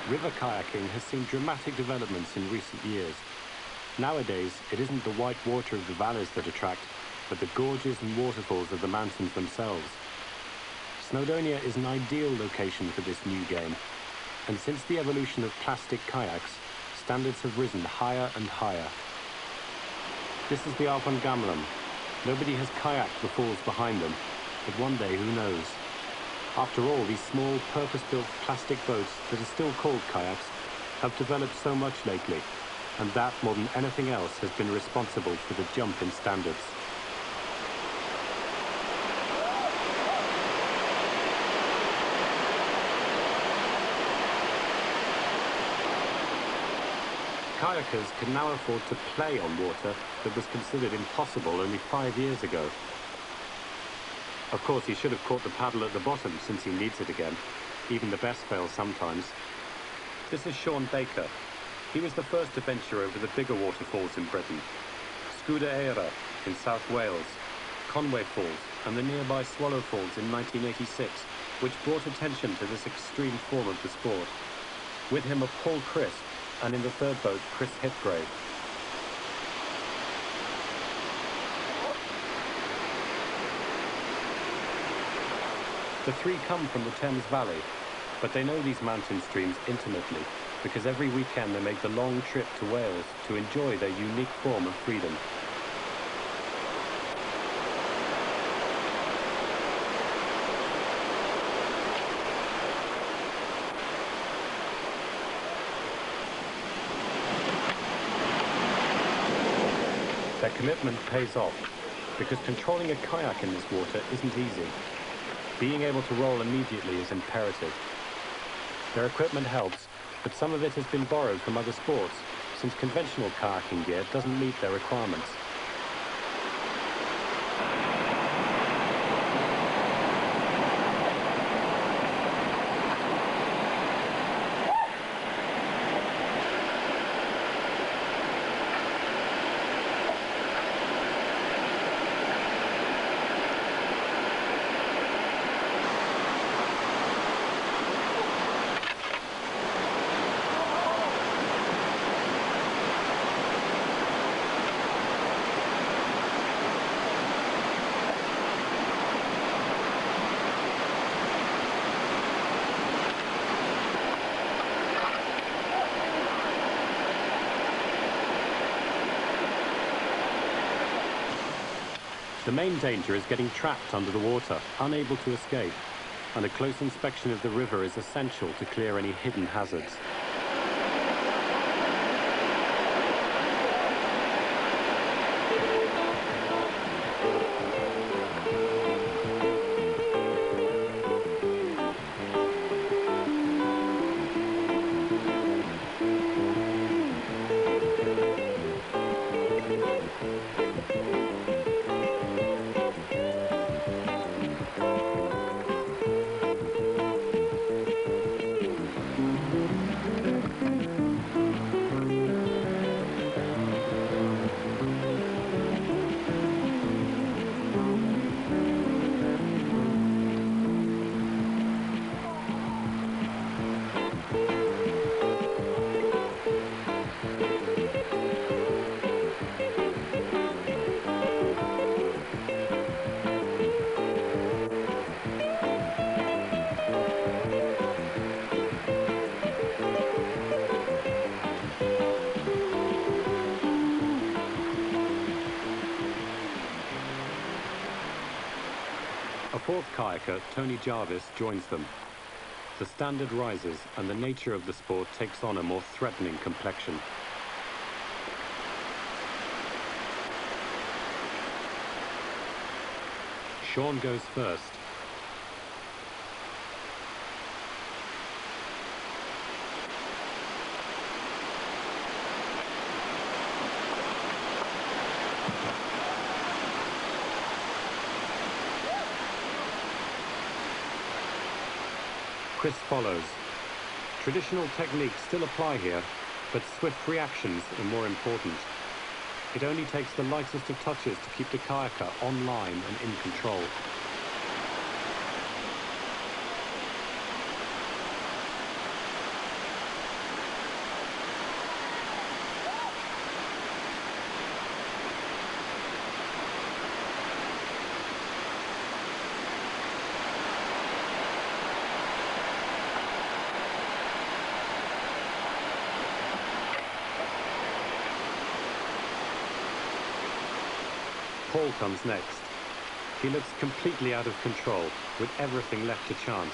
River kayaking has seen dramatic developments in recent years. Nowadays, it isn't the white water of the valleys that attract, but the gorges and waterfalls of the mountains themselves. Snowdonia is an ideal location for this new game, and since the evolution of plastic kayaks, standards have risen higher and higher. This is the Alun. Nobody has kayaked the falls behind them, but one day, who knows? After all, these small, purpose-built plastic boats that are still called kayaks have developed so much lately, and that, more than anything else, has been responsible for the jump in standards. Kayakers can now afford to play on water that was considered impossible only 5 years ago. Of course, he should have caught the paddle at the bottom since he needs it again. Even the best fail sometimes. This is Shaun Baker. He was the first to venture over the bigger waterfalls in Britain. Scuda Eira in South Wales, Conway Falls and the nearby Swallow Falls in 1986, which brought attention to this extreme form of the sport. With him are Paul Crisp and in the third boat, Chris Hipgrave. The three come from the Thames Valley, but they know these mountain streams intimately because every weekend they make the long trip to Wales to enjoy their unique form of freedom. Their commitment pays off because controlling a kayak in this water isn't easy. Being able to roll immediately is imperative. Their equipment helps, but some of it has been borrowed from other sports, since conventional kayaking gear doesn't meet their requirements. The main danger is getting trapped under the water, unable to escape, and a close inspection of the river is essential to clear any hidden hazards. A fourth kayaker, Tony Jarvis, joins them. The standard rises and the nature of the sport takes on a more threatening complexion. Shaun goes first. Chris follows. Traditional techniques still apply here, but swift reactions are more important. It only takes the lightest of touches to keep the kayaker on line and in control. Paul comes next. He looks completely out of control, with everything left to chance.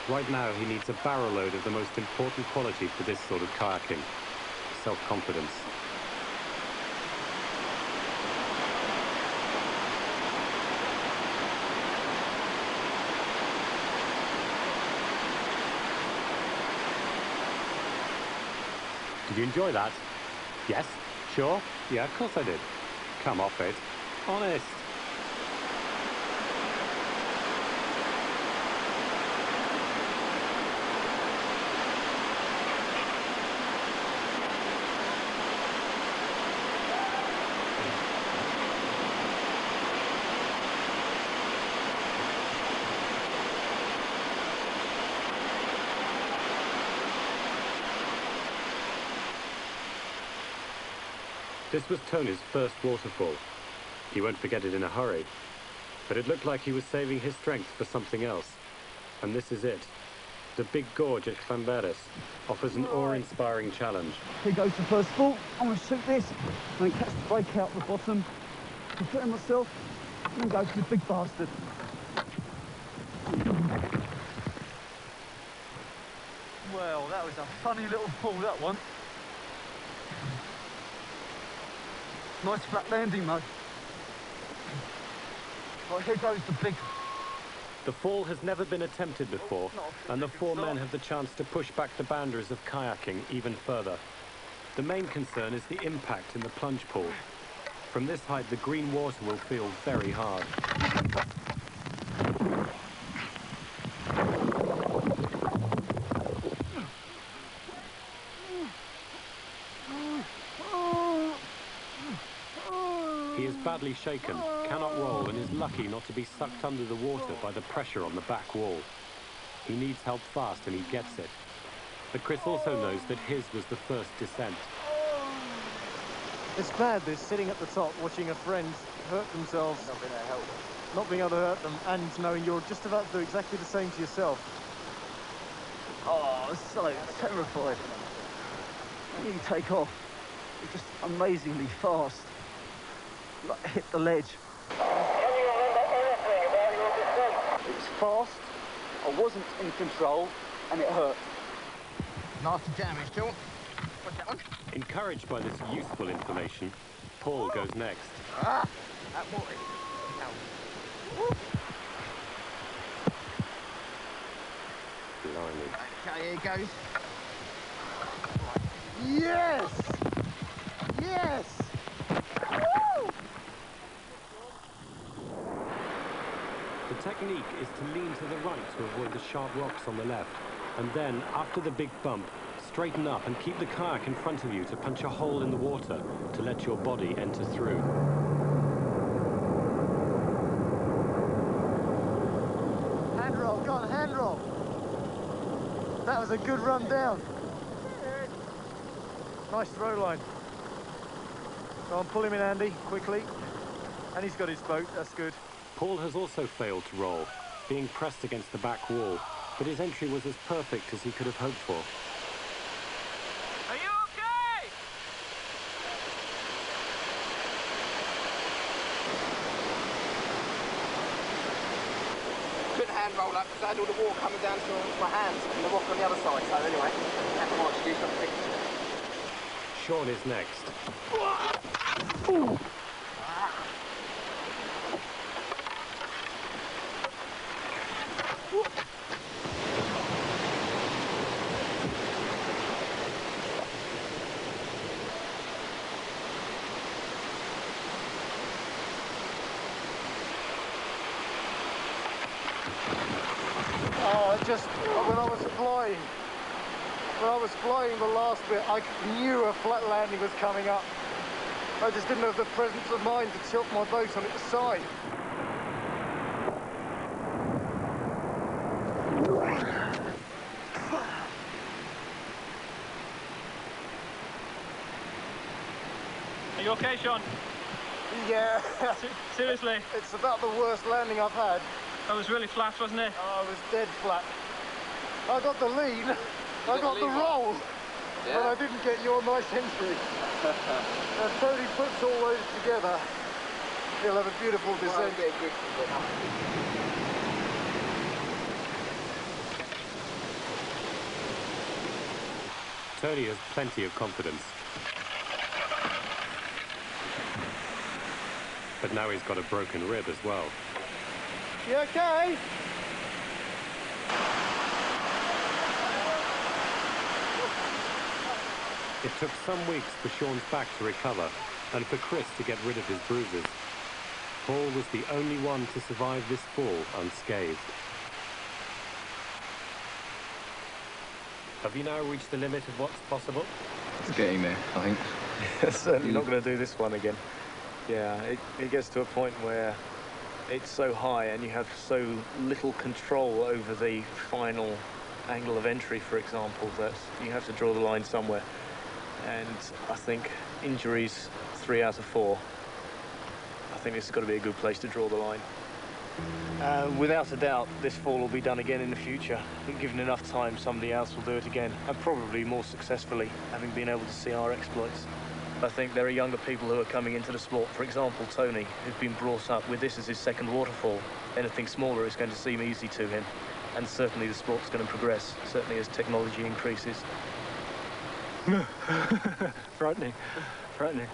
Right now, he needs a barrow load of the most important quality for this sort of kayaking: self-confidence. Did you enjoy that? Yes? Sure? Yeah, of course I did. Come off it. Honest. This was Tony's first waterfall. He won't forget it in a hurry, but it looked like he was saving his strength for something else. And this is it. The big gorge at Llanberis offers an awe-inspiring challenge. Here goes the first fall. I'm going to shoot this and catch the break out the bottom, prepare myself, and then go to the big bastard. Well, that was a funny little fall, that one. Nice flat landing, mate. Right, here goes the big... The fall has never been attempted before, and the four men have the chance to push back the boundaries of kayaking even further. The main concern is the impact in the plunge pool. From this height, the green water will feel very hard. He is badly shaken, cannot roll, and is lucky not to be sucked under the water by the pressure on the back wall. He needs help fast, and he gets it. But Chris also knows that his was the first descent. It's bad, this, sitting at the top, watching a friend hurt themselves, not being able to hurt them, and knowing you're just about to do exactly the same to yourself. Oh, I was so terrified. When you take off, it's just amazingly fast. Like, hit the ledge. Can you remember anything about your descent? It was fast, I wasn't in control, and it hurt. Nasty damage, Sean. What's that one? Encouraged by this useful information, Paul goes next. Ah! That boy. Blimey. Okay, here goes. Yes! Yes! Woo! The technique is to lean to the right to avoid the sharp rocks on the left, and then, after the big bump, straighten up and keep the kayak in front of you to punch a hole in the water to let your body enter through. Hand roll, go on, hand roll. That was a good run down. Nice throw line. Go on, pull him in, Andy, quickly. And he's got his boat, that's good. Paul has also failed to roll, being pressed against the back wall, but his entry was as perfect as he could have hoped for. Are you okay? Couldn't hand roll up because I had all the water coming down to my hands and the rock on the other side. So anyway, that's my excuse. Not to Shaun is next. Ooh. Oh, it just, when I was flying the last bit, I knew a flat landing was coming up. I just didn't have the presence of mind to tilt my boat on its side. Are you okay, Shaun? Yeah. Seriously? It's about the worst landing I've had. That was really flat, wasn't it? Oh, I was dead flat. I got the lead, I got the roll, but I didn't get your nice entry. Tony puts all those together, He'll have a beautiful descent. Tony has plenty of confidence. But now he's got a broken rib as well. You okay? It took some weeks for Shaun's back to recover and for Chris to get rid of his bruises. Paul was the only one to survive this fall unscathed. Have you now reached the limit of what's possible? It's getting there, I think. Certainly not going to do this one again. Yeah, it gets to a point where it's so high and you have so little control over the final angle of entry, for example, that you have to draw the line somewhere. And I think injuries 3 out of 4. I think this has got to be a good place to draw the line. Without a doubt, this fall will be done again in the future. But given enough time, somebody else will do it again, and probably more successfully, having been able to see our exploits. I think there are younger people who are coming into the sport. For example, Tony, who's been brought up with this as his second waterfall. Anything smaller is going to seem easy to him, and certainly the sport's going to progress, certainly as technology increases. Frightening, frightening.